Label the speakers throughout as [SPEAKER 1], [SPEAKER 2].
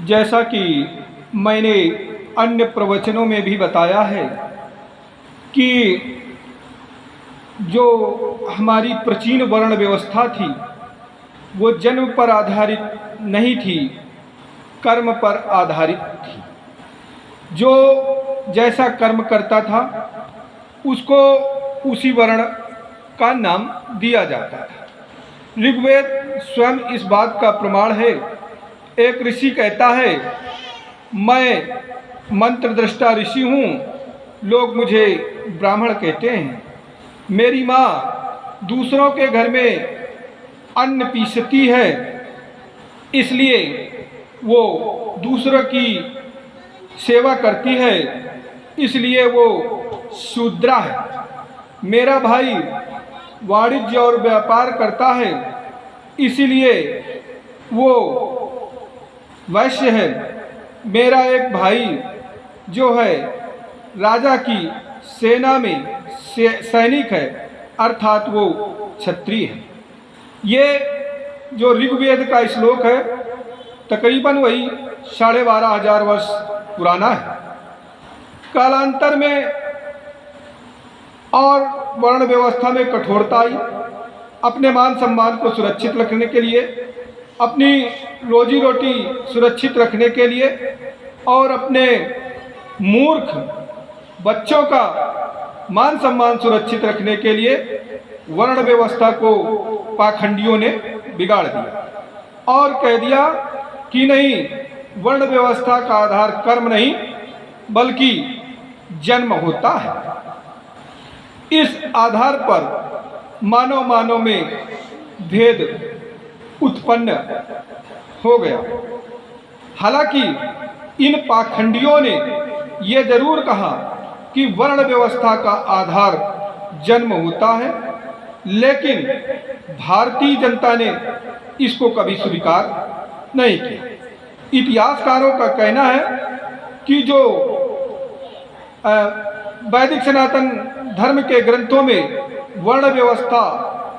[SPEAKER 1] जैसा कि मैंने अन्य प्रवचनों में भी बताया है कि जो हमारी प्राचीन वर्ण व्यवस्था थी वो जन्म पर आधारित नहीं थी, कर्म पर आधारित थी। जो जैसा कर्म करता था उसको उसी वर्ण का नाम दिया जाता था। ऋग्वेद स्वयं इस बात का प्रमाण है। एक ऋषि कहता है, मैं मंत्रदृष्टा ऋषि हूँ, लोग मुझे ब्राह्मण कहते हैं। मेरी माँ दूसरों के घर में अन्न पीसती है, इसलिए वो दूसरों की सेवा करती है, इसलिए वो शूद्रा है। मेरा भाई वाणिज्य और व्यापार करता है, इसीलिए वो वैश्य है। मेरा एक भाई जो है राजा की सेना में सैनिक है, अर्थात वो क्षत्रिय है। ये जो ऋग्वेद का श्लोक है तकरीबन वही 12,500 वर्ष पुराना है। कालांतर में और वर्ण व्यवस्था में कठोरता आई। अपने मान सम्मान को सुरक्षित रखने के लिए, अपनी रोजी रोटी सुरक्षित रखने के लिए और अपने मूर्ख बच्चों का मान सम्मान सुरक्षित रखने के लिए वर्ण व्यवस्था को पाखंडियों ने बिगाड़ दिया और कह दिया कि नहीं, वर्ण व्यवस्था का आधार कर्म नहीं बल्कि जन्म होता है। इस आधार पर मानव में भेद उत्पन्न हो गया। हालांकि इन पाखंडियों ने यह जरूर कहा कि वर्ण व्यवस्था का आधार जन्म होता है, लेकिन भारतीय जनता ने इसको कभी स्वीकार नहीं किया। इतिहासकारों का कहना है कि जो वैदिक सनातन धर्म के ग्रंथों में वर्ण व्यवस्था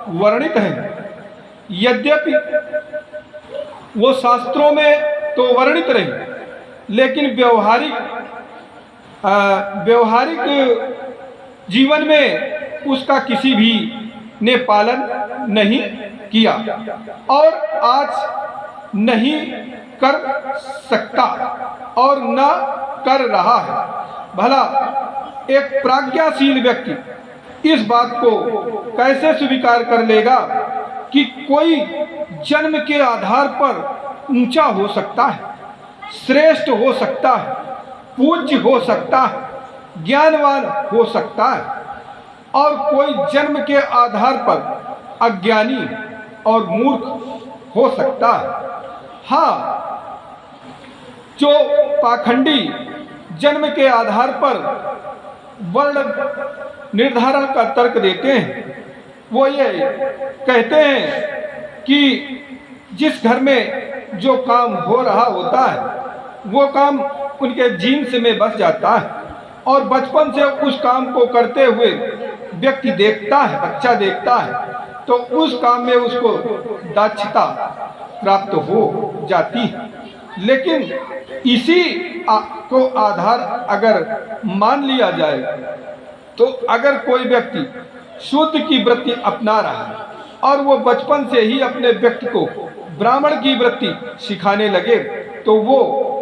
[SPEAKER 1] वर्णित है, यद्यपि वो शास्त्रों में तो वर्णित रही, लेकिन व्यवहारिक जीवन में उसका किसी भी ने पालन नहीं किया और आज नहीं कर सकता और न कर रहा है। भला एक प्रज्ञाशील व्यक्ति इस बात को कैसे स्वीकार कर लेगा कि कोई जन्म के आधार पर ऊंचा हो सकता है, श्रेष्ठ हो सकता है, पूज्य हो सकता है, ज्ञानवान हो सकता है, और कोई जन्म के आधार पर अज्ञानी और मूर्ख हो सकता है। हाँ, जो पाखंडी जन्म के आधार पर वर्ण निर्धारण का तर्क देते हैं, वो ये कहते हैं कि जिस घर में जो काम हो रहा होता है वो काम उनके जीन्स में बस जाता है और बचपन से उस काम को करते हुए व्यक्ति देखता है, बच्चा देखता है, तो उस काम में उसको दक्षता प्राप्त हो जाती है। लेकिन इसी को आधार अगर मान लिया जाए तो अगर कोई व्यक्ति शुद्ध की वृत्ति अपना रहा है और वो बचपन से ही अपने व्यक्ति को ब्राह्मण की वृत्ति सिखाने लगे तो वो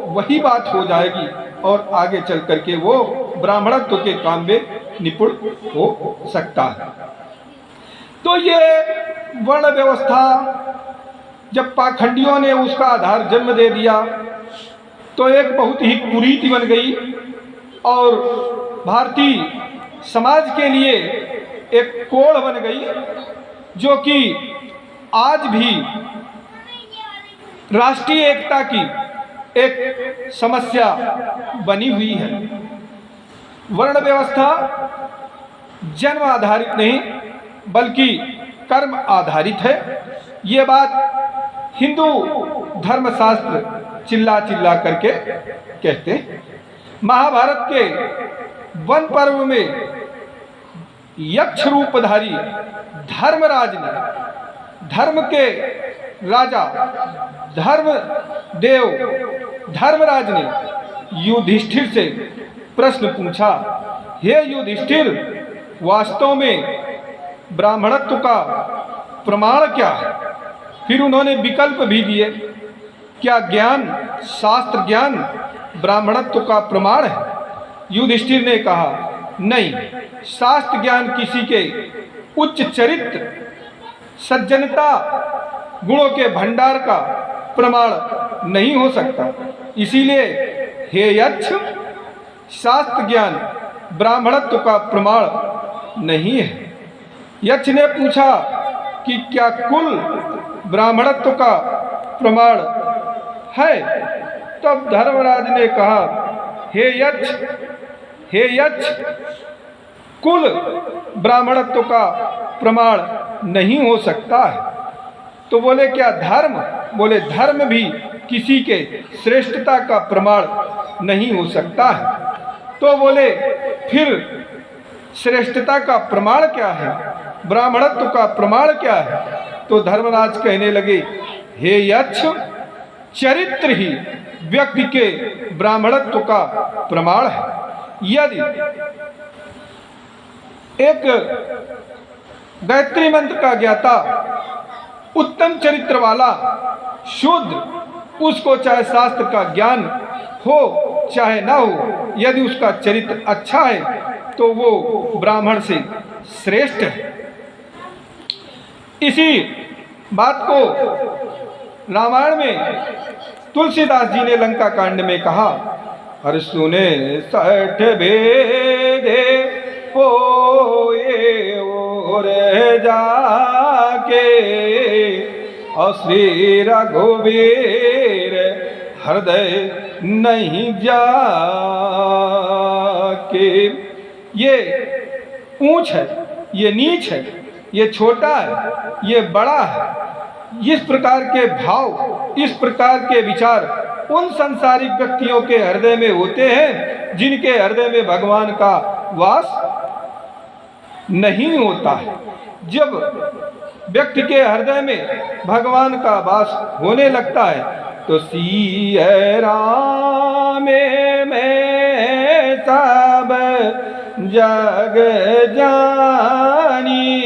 [SPEAKER 1] वही बात हो जाएगी और आगे चल करके वो ब्राह्मणत्व के काम में निपुण हो सकता है। तो ये वर्ण व्यवस्था जब पाखंडियों ने उसका आधार जन्म दे दिया तो एक बहुत ही कुरीति बन गई और भारतीय समाज के लिए एक कोड़ बन गई, जो कि आज भी राष्ट्रीय एकता की एक समस्या बनी हुई है। वर्ण व्यवस्था जन्म आधारित नहीं बल्कि कर्म आधारित है। ये बात हिंदू धर्मशास्त्र चिल्ला चिल्ला करके कहते हैं। महाभारत के वन पर्व में यक्ष रूपधारी धर्मराज ने धर्म के राजा धर्म देव धर्मराज ने युधिष्ठिर से प्रश्न पूछा, हे युधिष्ठिर, वास्तव में ब्राह्मणत्व का प्रमाण क्या है? फिर उन्होंने विकल्प भी दिए, क्या ज्ञान, शास्त्र ज्ञान ब्राह्मणत्व का प्रमाण है? युधिष्ठिर ने कहा, नहीं, शास्त्र ज्ञान किसी के उच्च चरित्र, सज्जनता, गुणों के भंडार का प्रमाण नहीं हो सकता। इसीलिए हे यक्ष, शास्त्र ज्ञान ब्राह्मणत्व का प्रमाण नहीं है। यक्ष ने पूछा कि क्या कुल ब्राह्मणत्व का प्रमाण है? तब धर्मराज ने कहा, हे यक्ष, कुल ब्राह्मणत्व का प्रमाण नहीं हो सकता है। तो बोले, क्या धर्म? बोले, धर्म भी किसी के श्रेष्ठता का प्रमाण नहीं हो सकता है। तो बोले, फिर श्रेष्ठता का प्रमाण क्या है? ब्राह्मणत्व का प्रमाण क्या है? तो धर्मराज कहने लगे, हे यक्ष, चरित्र ही व्यक्ति के ब्राह्मणत्व का प्रमाण है। यदि एक गायत्री मंत्र का ज्ञाता, उत्तम चरित्र वाला शूद्र, उसको चाहे शास्त्र का ज्ञान हो चाहे ना हो, यदि उसका चरित्र अच्छा है तो वो ब्राह्मण से श्रेष्ठ है। इसी बात को रामायण में तुलसीदास जी ने लंका कांड में कहा, हर सुने 60 भेदे होए और जाके, और श्री रघुवीर हृदय नहीं जाके। ये ऊंच है, ये नीच है, ये छोटा है, ये बड़ा है। इस प्रकार के भाव, इस प्रकार के विचार उन संसारिक व्यक्तियों के हृदय में होते हैं जिनके हृदय में भगवान का वास नहीं होता है। जब व्यक्ति के हृदय में भगवान का वास होने लगता है तो सिय राम में सब जग जानी,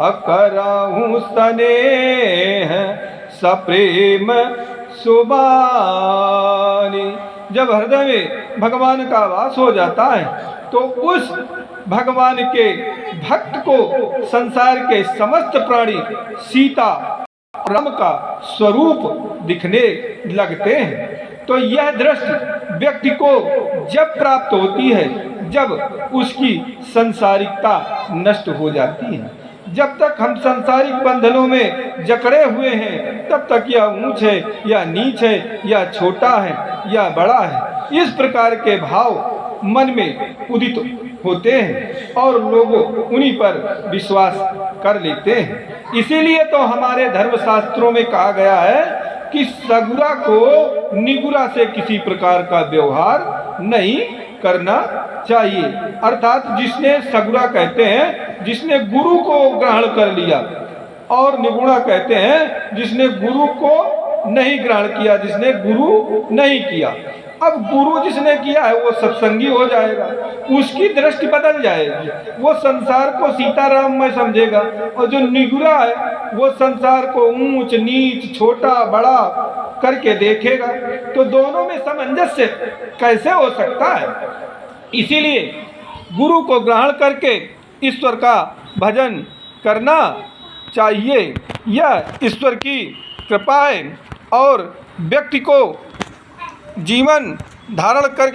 [SPEAKER 1] अकरहु स्नेह सप्रेम सुबानी। जब हृदय में भगवान का वास हो जाता है तो उस भगवान के भक्त को संसार के समस्त प्राणी सीता राम का स्वरूप दिखने लगते हैं। तो यह दृष्टि व्यक्ति को जब प्राप्त होती है जब उसकी संसारिकता नष्ट हो जाती है। जब तक हम सांसारिक बंधनों में जकड़े हुए हैं तब तक यह ऊंच है या नीच है या छोटा है या बड़ा है, इस प्रकार के भाव मन में उदित होते हैं और लोग उन्हीं पर विश्वास कर लेते हैं। इसीलिए तो हमारे धर्मशास्त्रों में कहा गया है कि सगुरा को निगुरा से किसी प्रकार का व्यवहार नहीं करना चाहिए। अर्थात जिसने सगुरा कहते हैं जिसने गुरु को ग्रहण कर लिया, और निगुणा कहते हैं जिसने गुरु को नहीं ग्रहण किया, जिसने गुरु नहीं किया। अब गुरु जिसने किया है वो सत्संगी हो जाएगा, उसकी दृष्टि बदल जाएगी, वो संसार को सीताराम में समझेगा, और जो निगुरा है वो संसार को ऊंच नीच छोटा बड़ा करके देखेगा। तो दोनों में सामंजस्य कैसे हो सकता है? इसीलिए गुरु को ग्रहण करके ईश्वर का भजन करना चाहिए। यह ईश्वर की कृपा है और व्यक्ति को जीवन धारण कर